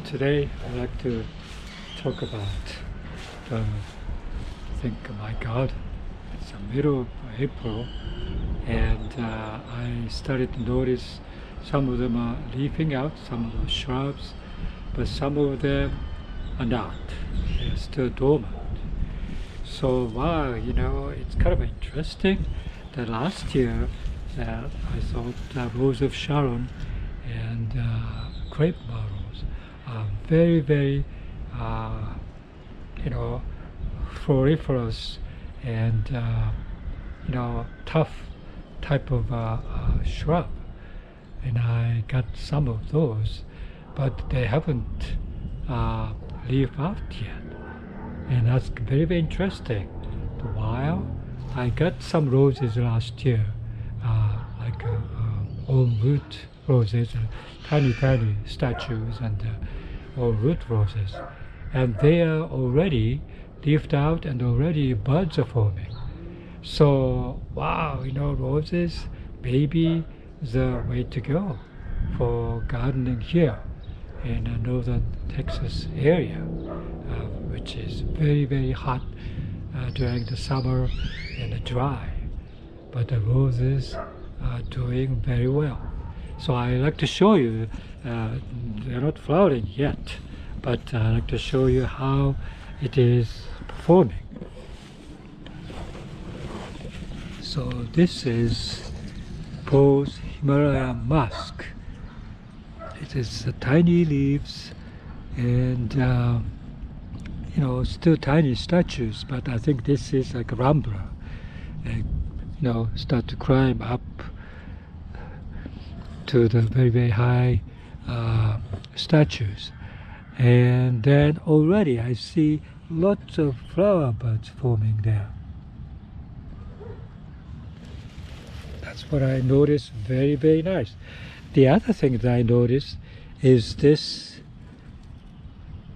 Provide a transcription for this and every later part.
Today I'd like to talk about my garden. It's the middle of April, and I started to notice some of them are leafing out, some of the shrubs, but some of them are not. They're still dormant. So wow, it's kind of interesting that last year that I thought rose of Sharon and crape myrtles are very, very, floriferous and tough type of shrub, and I got some of those, but they haven't leaf out yet, and that's very, very interesting. While I got some roses last year, like old root roses, tiny statues, and old root roses, and they are already leafed out and already buds are forming. So wow, roses maybe the way to go for gardening here in the northern Texas area, which is very, very hot during the summer and dry, but the roses are doing very well. So I like to show you, they're not flowering yet, but I like to show you how it is performing. So this is Paul's Himalayan musk. It is tiny leaves and still tiny statues, but I think this is like a rambler. Start to climb up to the very, very high statues, and then already I see lots of flower buds forming there. That's what I noticed. Very, very nice. The other thing that I noticed is this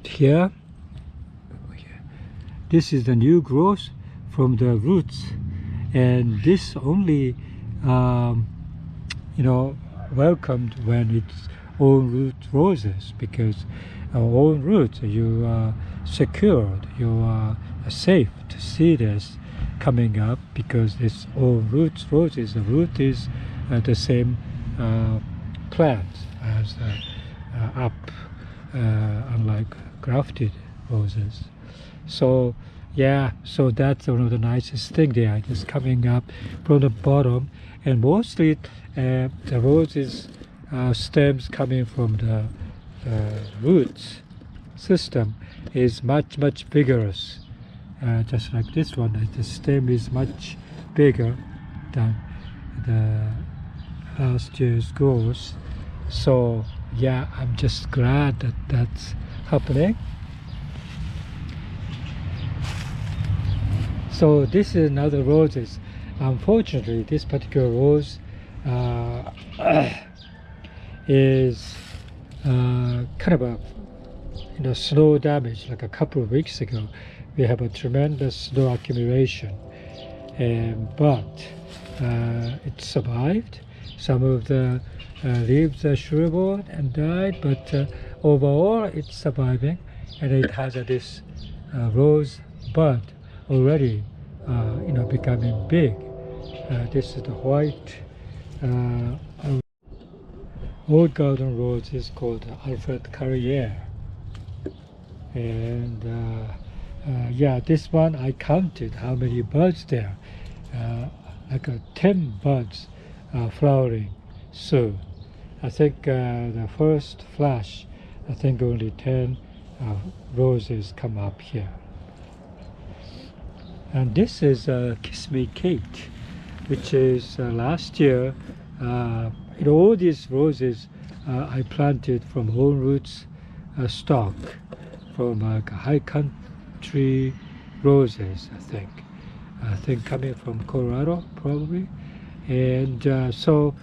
here. This is the new growth from the roots, and this only welcomed when it's own root roses, because own roots, you are secured, you are safe to see this coming up, because this own roots roses, the root is the same plant as up, unlike grafted roses. So yeah, so that's one of the nicest thing there, just coming up from the bottom, and mostly the roses stems coming from the roots system is much vigorous, just like this one. The stem is much bigger than the last year's growth. So yeah, I'm just glad that that's happening. So this is another roses. Unfortunately, this particular rose is kind of a snow damage. Like a couple of weeks ago, we have a tremendous snow accumulation, but it survived. Some of the leaves are shriveled and died, but overall it's surviving, and it has this rose bud already becoming big. This is the white old garden rose, is called Alfred Carrier, and yeah, this one I counted how many buds there, like 10 buds flowering soon. I think the first flash, I think only 10 roses come up here. And this is Kiss Me Kate, which is last year. All these roses I planted from whole roots stock, from high country roses, I think coming from Colorado probably, and so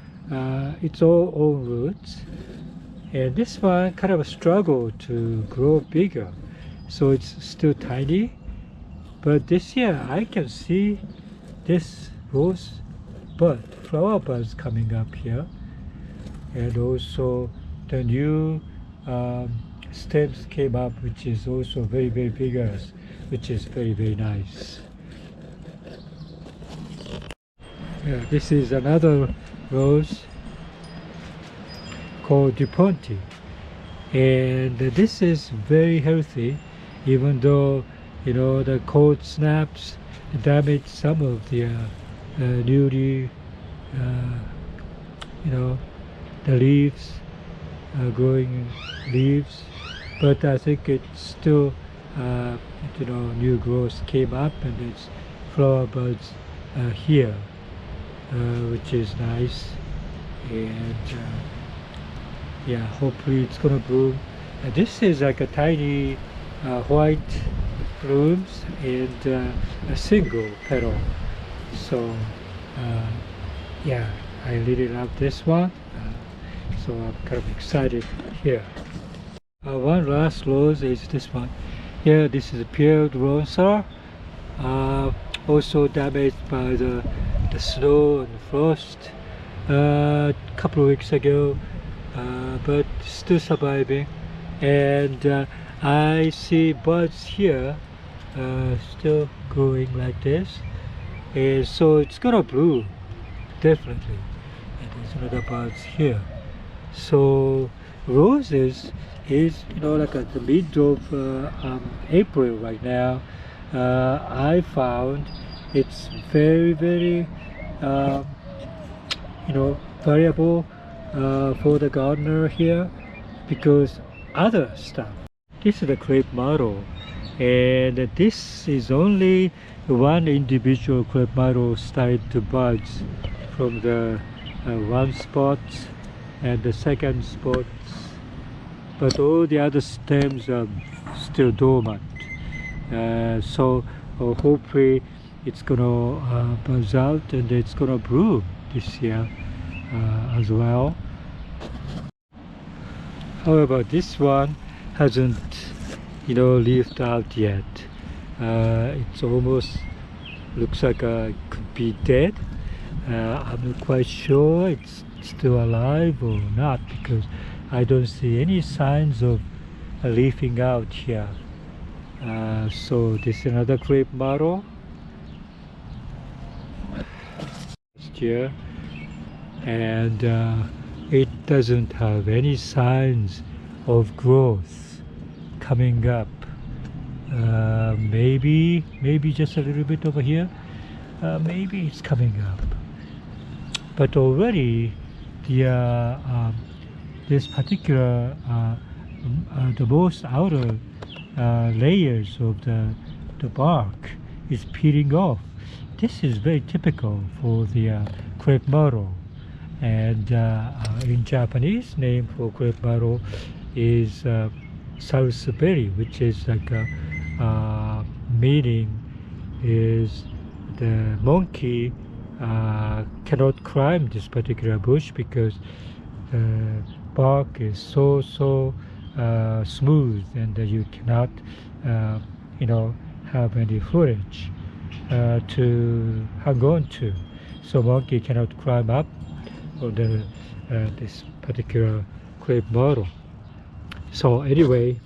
it's all own roots. And this one kind of a struggle to grow bigger, so it's still tiny. But this year I can see this rose bud, flower buds coming up here, and also the new stems came up, which is also very vigorous, which is very nice. Yeah, this is another rose called DuPonti, and this is very healthy, even though the cold snaps damage some of the newly the leaves, growing leaves, but I think it's still new growth came up, and it's flower buds here, which is nice. And yeah, hopefully it's gonna bloom. And this is like a tiny white blooms and a single petal. So yeah, I really love this one. So I'm kind of excited here. One last rose is this one. Yeah, this is a peeled rosa, also damaged by the snow and frost a couple of weeks ago, but still surviving. And I see buds here still growing like this, and so it's gonna bloom definitely. And there's another buds here. So roses is like at the mid of April right now. I found it's very variable for the gardener here, because other stuff. This is the crape myrtle, and this is only one individual crape myrtle started to buds from the one spot and the second spot, but all the other stems are still dormant. So hopefully it's gonna buzz out, and it's gonna bloom this year as well. However, this one hasn't leafed out yet. It's almost looks like it could be dead. I'm not quite sure it's still alive or not, because I don't see any signs of leafing out here. So this is another crape myrtle last year, and it doesn't have any signs of growth coming up. Maybe just a little bit over here. Maybe it's coming up, but already the this particular the most outer layers of the bark is peeling off. This is very typical for the crape myrtle, and in Japanese name for crape myrtle is salsberry, which is like a meaning is the monkey cannot climb this particular bush because the bark is so smooth, and you cannot have any foliage to hang on to. So monkey cannot climb up on the this particular crape myrtle. So anyway,